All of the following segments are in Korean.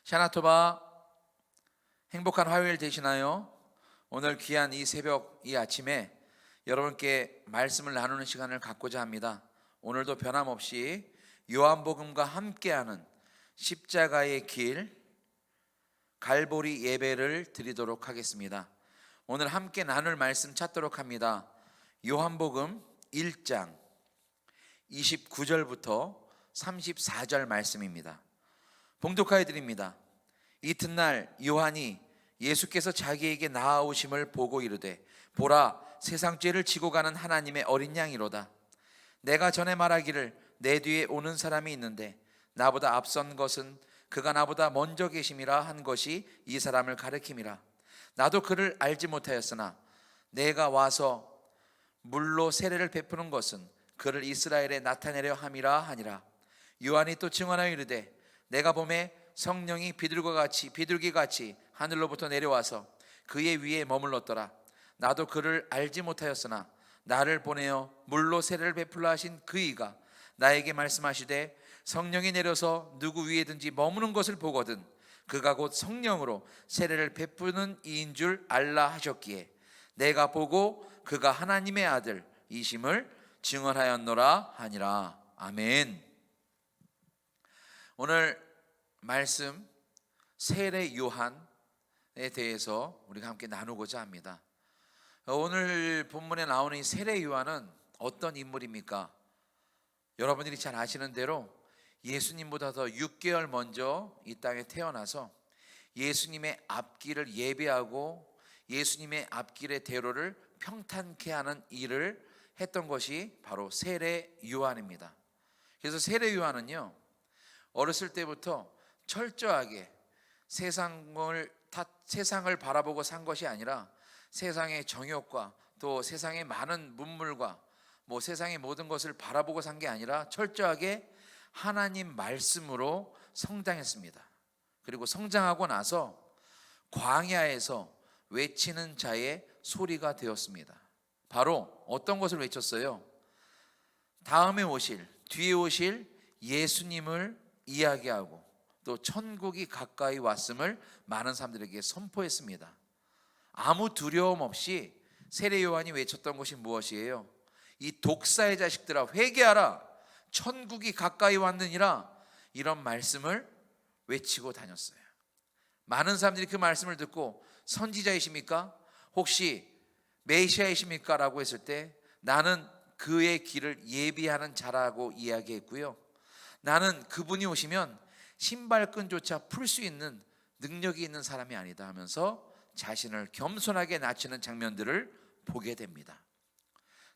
샤나토바, 행복한 화요일 되시나요? 오늘 귀한 이 새벽, 이 아침에 여러분께 말씀을 나누는 시간을 갖고자 합니다. 오늘도 변함없이 요한복음과 함께하는 십자가의 길 갈보리 예배를 드리도록 하겠습니다. 오늘 함께 나눌 말씀 찾도록 합니다. 요한복음 1장 29절부터 34절 말씀입니다. 봉독하여 드립니다. 이튿날 요한이 예수께서 자기에게 나아오심을 보고 이르되, 보라, 세상 죄를 지고 가는 하나님의 어린 양이로다. 내가 전에 말하기를 내 뒤에 오는 사람이 있는데 나보다 앞선 것은 그가 나보다 먼저 계심이라 한 것이 이 사람을 가리킴이라. 나도 그를 알지 못하였으나 내가 와서 물로 세례를 베푸는 것은 그를 이스라엘에 나타내려 함이라 하니라. 요한이 또 증언하여 이르되, 내가 보매 성령이 비둘기같이 하늘로부터 내려와서 그의 위에 머물렀더라. 나도 그를 알지 못하였으나 나를 보내어 물로 세례를 베풀라 하신 그이가 나에게 말씀하시되, 성령이 내려서 누구 위에든지 머무는 것을 보거든 그가 곧 성령으로 세례를 베푸는 이인 줄 알라 하셨기에 내가 보고 그가 하나님의 아들 이심을 증언하였노라 하니라. 아멘. 오늘 말씀 세례 요한에 대해서 우리가 함께 나누고자 합니다. 오늘 본문에 나오는 이 세례 요한은 어떤 인물입니까? 여러분들이 잘 아시는 대로 예수님보다 더 6개월 먼저 이 땅에 태어나서 예수님의 앞길을 예배하고 예수님의 앞길의 대로를 평탄케 하는 일을 했던 것이 바로 세례 요한입니다. 그래서 세례 요한은요, 어렸을 때부터 철저하게 세상을 바라보고 산 것이 아니라 세상의 정욕과 또 세상의 많은 문물과 세상의 모든 것을 바라보고 산 게 아니라 철저하게 하나님 말씀으로 성장했습니다. 그리고 성장하고 나서 광야에서 외치는 자의 소리가 되었습니다. 바로 어떤 것을 외쳤어요? 뒤에 오실 예수님을 이야기하고 또 천국이 가까이 왔음을 많은 사람들에게 선포했습니다. 아무 두려움 없이 세례 요한이 외쳤던 것이 무엇이에요? 이 독사의 자식들아, 회개하라, 천국이 가까이 왔느니라, 이런 말씀을 외치고 다녔어요. 많은 사람들이 그 말씀을 듣고 선지자이십니까? 혹시 메시아이십니까? 라고 했을 때 나는 그의 길을 예비하는 자라고 이야기했고요, 나는 그분이 오시면 신발끈조차 풀 수 있는 능력이 있는 사람이 아니다 하면서 자신을 겸손하게 낮추는 장면들을 보게 됩니다.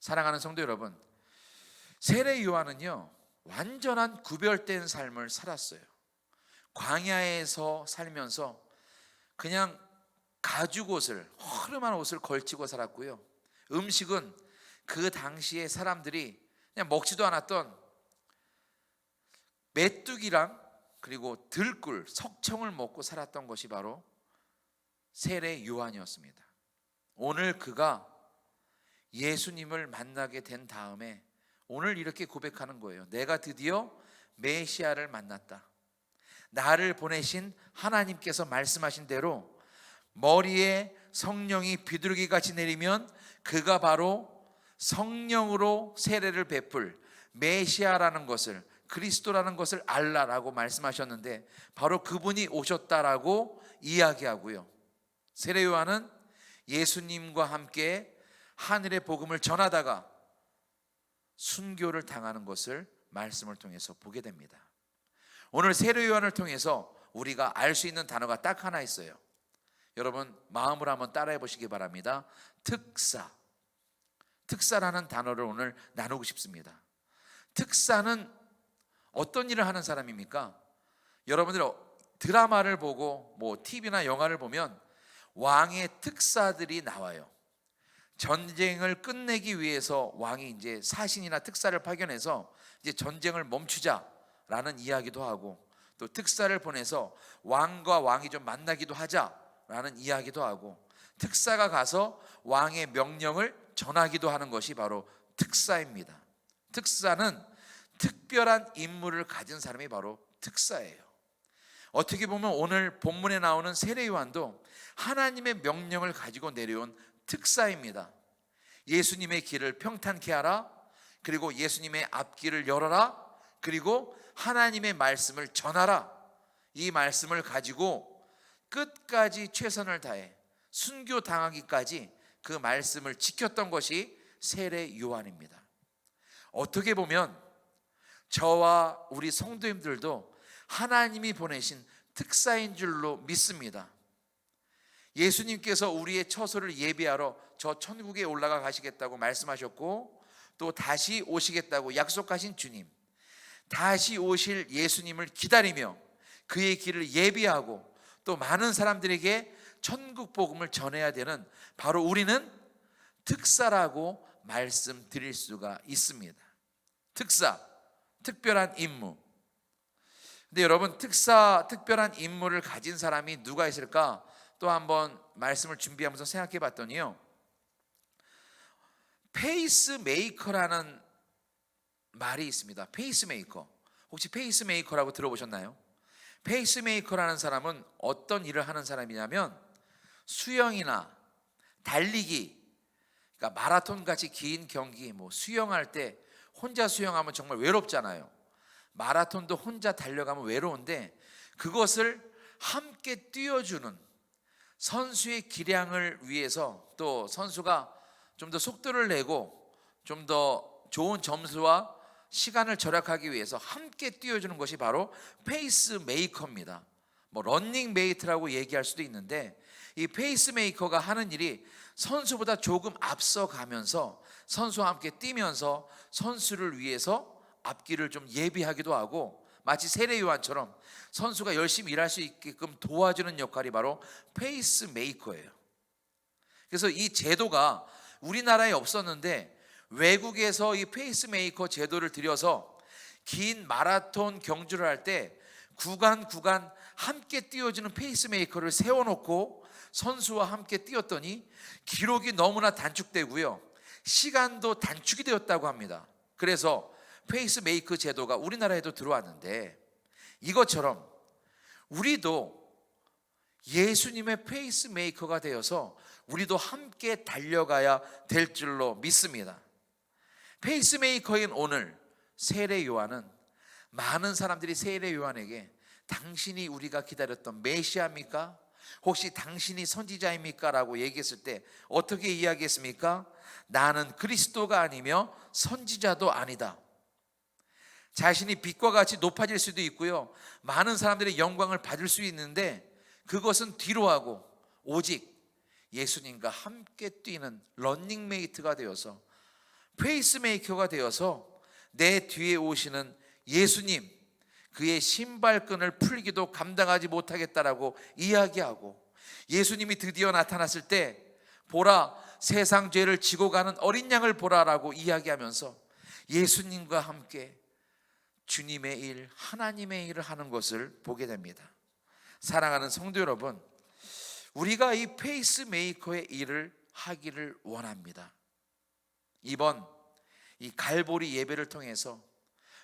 사랑하는 성도 여러분, 세례 요한은요, 완전한 구별된 삶을 살았어요. 광야에서 살면서 그냥 가죽옷을, 허름한 옷을 걸치고 살았고요, 음식은 그 당시에 사람들이 그냥 먹지도 않았던 메뚜기랑 그리고 들꿀, 석청을 먹고 살았던 것이 바로 세례 요한이었습니다. 오늘 그가 예수님을 만나게 된 다음에 오늘 이렇게 고백하는 거예요. 내가 드디어 메시아를 만났다. 나를 보내신 하나님께서 말씀하신 대로 머리에 성령이 비둘기같이 내리면 그가 바로 성령으로 세례를 베풀 메시아라는 것을, 그리스도라는 것을 알라라고 말씀하셨는데 바로 그분이 오셨다라고 이야기하고요, 세례 요한은 예수님과 함께 하늘의 복음을 전하다가 순교를 당하는 것을 말씀을 통해서 보게 됩니다. 오늘 세례 요한을 통해서 우리가 알 수 있는 단어가 딱 하나 있어요. 여러분 마음으로 한번 따라해 보시기 바랍니다. 특사라는 단어를 오늘 나누고 싶습니다. 특사는 어떤 일을 하는 사람입니까? 여러분들 드라마를 보고 TV나 영화를 보면 왕의 특사들이 나와요. 전쟁을 끝내기 위해서 왕이 이제 사신이나 특사를 파견해서 이제 전쟁을 멈추자라는 이야기도 하고, 또 특사를 보내서 왕과 왕이 좀 만나기도 하자라는 이야기도 하고, 특사가 가서 왕의 명령을 전하기도 하는 것이 바로 특사입니다. 특사는 특별한 임무를 가진 사람이 바로 특사예요. 어떻게 보면 오늘 본문에 나오는 세례 요한도 하나님의 명령을 가지고 내려온 특사입니다. 예수님의 길을 평탄케 하라, 그리고 예수님의 앞길을 열어라, 그리고 하나님의 말씀을 전하라. 이 말씀을 가지고 끝까지 최선을 다해 순교당하기까지 그 말씀을 지켰던 것이 세례 요한입니다. 어떻게 보면 저와 우리 성도님들도 하나님이 보내신 특사인 줄로 믿습니다. 예수님께서 우리의 처소를 예비하러 저 천국에 올라가 가시겠다고 말씀하셨고, 또 다시 오시겠다고 약속하신 주님, 다시 오실 예수님을 기다리며 그의 길을 예비하고 또 많은 사람들에게 천국 복음을 전해야 되는 바로 우리는 특사라고 말씀드릴 수가 있습니다. 특사, 특별한 임무. 근데 여러분, 특별한 임무를 가진 사람이 누가 있을까? 또 한번 말씀을 준비하면서 생각해 봤더니요, 페이스메이커라는 말이 있습니다. 페이스메이커. 혹시 페이스메이커라고 들어보셨나요? 페이스메이커라는 사람은 어떤 일을 하는 사람이냐면 수영이나 달리기, 그러니까 마라톤 같이 긴 경기, 수영할 때 혼자 수영하면 정말 외롭잖아요. 마라톤도 혼자 달려가면 외로운데 그것을 함께 뛰어주는 선수의 기량을 위해서, 또 선수가 좀 더 속도를 내고 좀 더 좋은 점수와 시간을 절약하기 위해서 함께 뛰어주는 것이 바로 페이스메이커입니다. 런닝메이트라고 얘기할 수도 있는데, 이 페이스메이커가 하는 일이 선수보다 조금 앞서가면서 선수와 함께 뛰면서 선수를 위해서 앞길을 좀 예비하기도 하고, 마치 세례 요한처럼 선수가 열심히 일할 수 있게끔 도와주는 역할이 바로 페이스메이커예요. 그래서 이 제도가 우리나라에 없었는데 외국에서 이 페이스메이커 제도를 들여서 긴 마라톤 경주를 할 때 구간 함께 뛰어주는 페이스메이커를 세워놓고 선수와 함께 뛰었더니 기록이 너무나 단축되고요, 시간도 단축이 되었다고 합니다. 그래서 페이스메이커 제도가 우리나라에도 들어왔는데, 이것처럼 우리도 예수님의 페이스메이커가 되어서 우리도 함께 달려가야 될 줄로 믿습니다. 페이스메이커인 오늘 세례 요한은 많은 사람들이 세례 요한에게 당신이 우리가 기다렸던 메시아입니까? 혹시 당신이 선지자입니까? 라고 얘기했을 때 어떻게 이야기했습니까? 나는 그리스도가 아니며 선지자도 아니다. 자신이 빛과 같이 높아질 수도 있고요, 많은 사람들의 영광을 받을 수 있는데 그것은 뒤로 하고 오직 예수님과 함께 뛰는 런닝메이트가 되어서, 페이스메이커가 되어서 내 뒤에 오시는 예수님, 그의 신발끈을 풀기도 감당하지 못하겠다라고 이야기하고, 예수님이 드디어 나타났을 때 보라, 세상 죄를 지고 가는 어린 양을 보라라고 이야기하면서 예수님과 함께 주님의 일, 하나님의 일을 하는 것을 보게 됩니다. 사랑하는 성도 여러분, 우리가 이 페이스메이커의 일을 하기를 원합니다. 이번 이 갈보리 예배를 통해서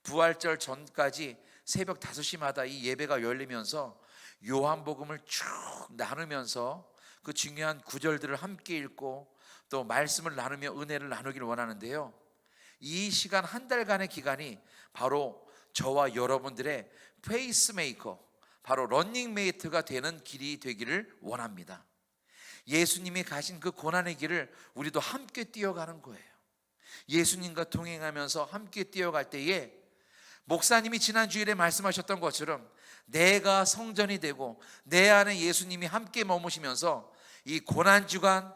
부활절 전까지 새벽 5시마다 이 예배가 열리면서 요한복음을 쭉 나누면서 그 중요한 구절들을 함께 읽고 또 말씀을 나누며 은혜를 나누기를 원하는데요, 이 시간 한 달간의 기간이 바로 저와 여러분들의 페이스메이커, 바로 런닝메이트가 되는 길이 되기를 원합니다. 예수님이 가신 그 고난의 길을 우리도 함께 뛰어가는 거예요. 예수님과 동행하면서 함께 뛰어갈 때에 목사님이 지난 주일에 말씀하셨던 것처럼 내가 성전이 되고 내 안에 예수님이 함께 머무시면서 이 고난주간,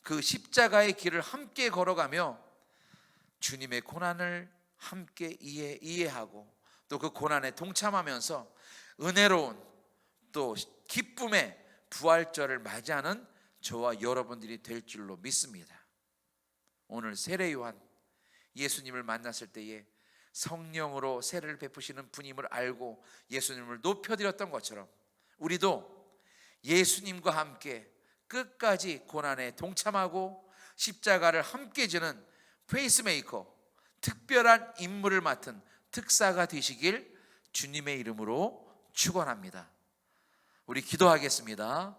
그 십자가의 길을 함께 걸어가며 주님의 고난을 함께 이해하고 또 그 고난에 동참하면서 은혜로운 또 기쁨의 부활절을 맞이하는 저와 여러분들이 될 줄로 믿습니다. 오늘 세례 요한, 예수님을 만났을 때에 성령으로 세례를 베푸시는 분임을 알고 예수님을 높여드렸던 것처럼 우리도 예수님과 함께 끝까지 고난에 동참하고 십자가를 함께 지는 페이스메이커, 특별한 임무를 맡은 특사가 되시길 주님의 이름으로 축원합니다. 우리 기도하겠습니다.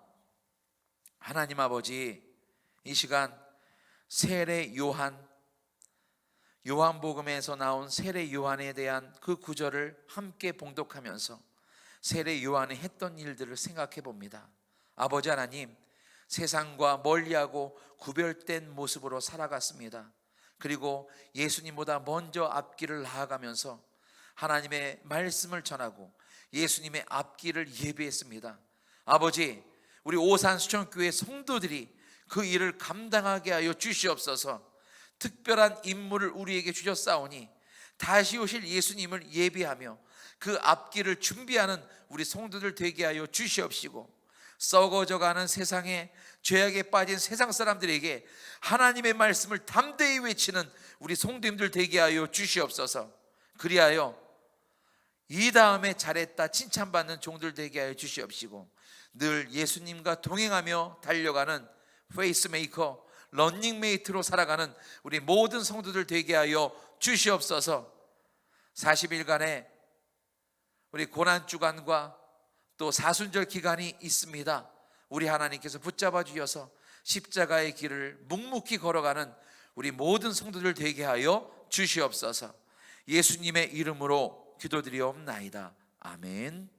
하나님 아버지, 이 시간 세례 요한복음에서 나온 세례 요한에 대한 그 구절을 함께 봉독하면서 세례 요한이 했던 일들을 생각해 봅니다. 아버지 하나님, 세상과 멀리하고 구별된 모습으로 살아갔습니다. 그리고 예수님보다 먼저 앞길을 나아가면서 하나님의 말씀을 전하고 예수님의 앞길을 예비했습니다. 아버지, 우리 오산수천교회 성도들이 그 일을 감당하게 하여 주시옵소서. 특별한 임무를 우리에게 주셨사오니 다시 오실 예수님을 예비하며 그 앞길을 준비하는 우리 성도들 되게 하여 주시옵시고, 썩어져가는 세상에 죄악에 빠진 세상 사람들에게 하나님의 말씀을 담대히 외치는 우리 성도님들 되게 하여 주시옵소서. 그리하여 이 다음에 잘했다 칭찬받는 종들 되게 하여 주시옵시고, 늘 예수님과 동행하며 달려가는 페이스메이커, 런닝메이트로 살아가는 우리 모든 성도들 되게 하여 주시옵소서. 40일간의 우리 고난주간과 또 사순절 기간이 있습니다. 우리 하나님께서 붙잡아 주셔서 십자가의 길을 묵묵히 걸어가는 우리 모든 성도들 되게 하여 주시옵소서. 예수님의 이름으로 기도드리옵나이다. 아멘.